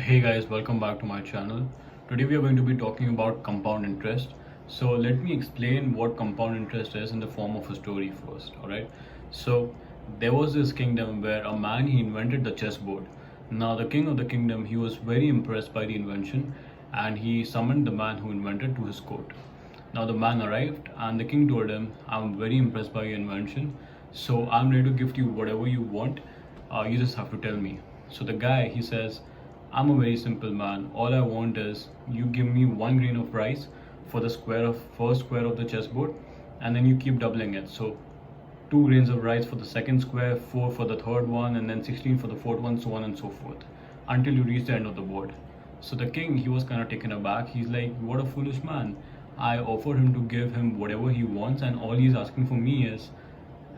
Hey guys, welcome back to my channel. Today we are going to be talking about compound interest. So let me explain what compound interest is in the form of a story first, alright? So there was this kingdom where a man, he invented the chessboard. Now the king of the kingdom, he was very impressed by the invention and he summoned the man who invented to his court. Now the man arrived and the king told him, I'm very impressed by your invention, so I'm ready to gift you whatever you want. You just have to tell me. So the guy, he says, I'm a very simple man. All I want is you give me 1 grain of rice for the first square of the chessboard, and then you keep doubling it. So 2 grains of rice for the second square, 4 for the third one, and then 16 for the fourth one, so on and so forth, until you reach the end of the board. So the king, he was kind of taken aback. He's like, what a foolish man. I offered him to give him whatever he wants, and all he's asking for me is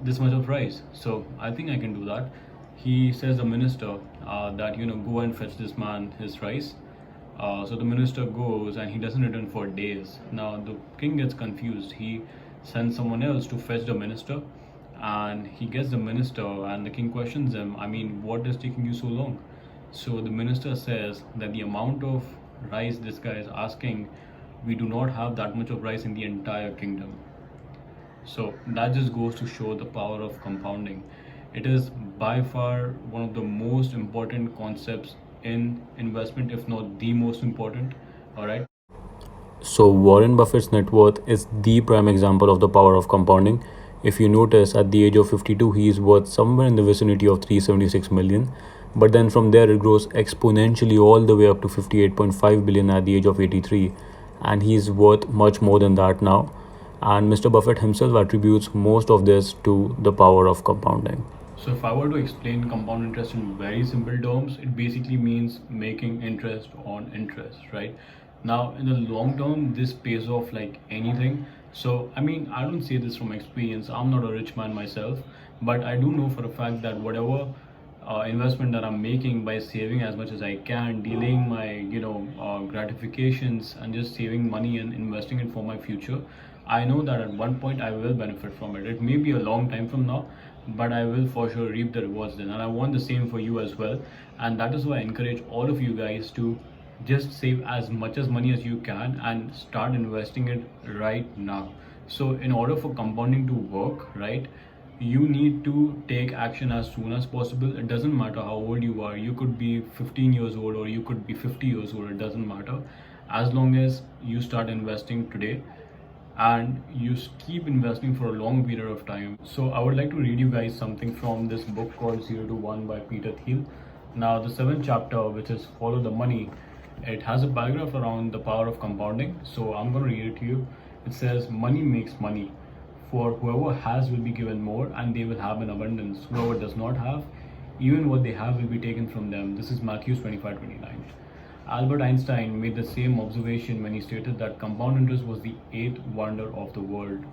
this much of rice. So I think I can do that. He says the minister that go and fetch this man his rice. So the minister goes and he doesn't return for days. Now the king gets confused. He sends someone else to fetch the minister, and he gets the minister, and the king questions him, I mean, what is taking you so long? So the minister says that the amount of rice this guy is asking, we do not have that much of rice in the entire kingdom. So that just goes to show the power of compounding. It is by far one of the most important concepts in investment, if not the most important. All right. So Warren Buffett's net worth is the prime example of the power of compounding. If you notice, at the age of 52, he is worth somewhere in the vicinity of 376 million. But then from there, it grows exponentially all the way up to 58.5 billion at the age of 83. And he's worth much more than that now. And Mr. Buffett himself attributes most of this to the power of compounding. So if I were to explain compound interest in very simple terms, it basically means making interest on interest, right? Now, in the long term, this pays off like anything. So, I mean, I don't say this from experience. I'm not a rich man myself, but I do know for a fact that whatever investment that I'm making by saving as much as I can, delaying my gratifications, and just saving money and investing it for my future, I know that at one point I will benefit from it. It may be a long time from now, but I will for sure reap the rewards then, and I want the same for you as well. And that is why I encourage all of you guys to just save as much as money as you can and start investing it right now. So in order for compounding to work, right, you need to take action as soon as possible. It doesn't matter how old you are. You could be 15 years old or you could be 50 years old. It doesn't matter. As long as you start investing today and you keep investing for a long period of time. So I would like to read you guys something from this book called 0 to 1 by Peter Thiel. Now the 7th chapter, which is Follow the Money, it has a paragraph around the power of compounding. So I'm going to read it to you. It says, money makes money. For whoever has will be given more, and they will have in abundance. Whoever does not have, even what they have will be taken from them. This is Matthew 25:29. Albert Einstein made the same observation when he stated that compound interest was the 8th wonder of the world,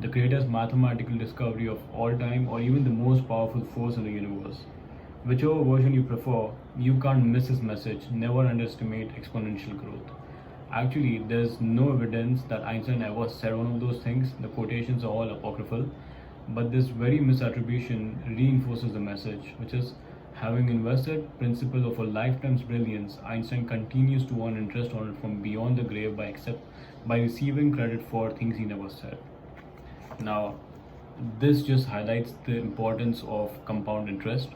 the greatest mathematical discovery of all time, or even the most powerful force in the universe. Whichever version you prefer, you can't miss his message. Never underestimate exponential growth. Actually, there's no evidence that Einstein ever said one of those things. The quotations are all apocryphal. But this very misattribution reinforces the message, which is, having invested principle of a lifetime's brilliance, Einstein continues to earn interest on it from beyond the grave by receiving credit for things he never said. Now, this just highlights the importance of compound interest.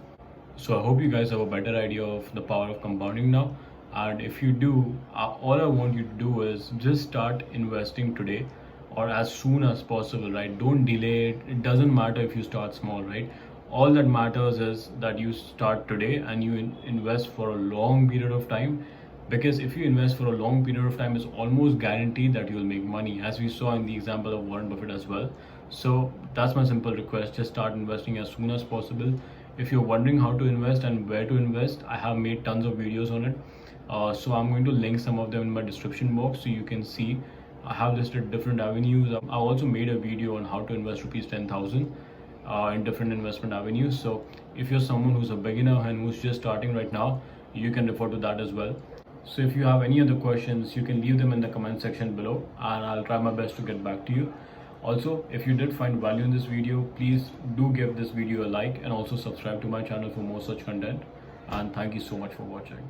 So I hope you guys have a better idea of the power of compounding now. And if you do, all I want you to do is just start investing today or as soon as possible, right? Don't delay it. It doesn't matter if you start small, right? All that matters is that you start today and you invest for a long period of time, because if you invest for a long period of time, it's almost guaranteed that you'll make money, as we saw in the example of Warren Buffett as well. So that's my simple request. Just start investing as soon as possible. If you're wondering how to invest and where to invest, I have made tons of videos on it. So I'm going to link some of them in my description box so you can see. I have listed different avenues. I also made a video on how to invest rupees 10,000 in different investment avenues. So if you're someone who's a beginner and who's just starting right now, you can refer to that as well. So if you have any other questions, you can leave them in the comment section below and I'll try my best to get back to you. Also, if you did find value in this video, please do give this video a like and also subscribe to my channel for more such content. And thank you so much for watching.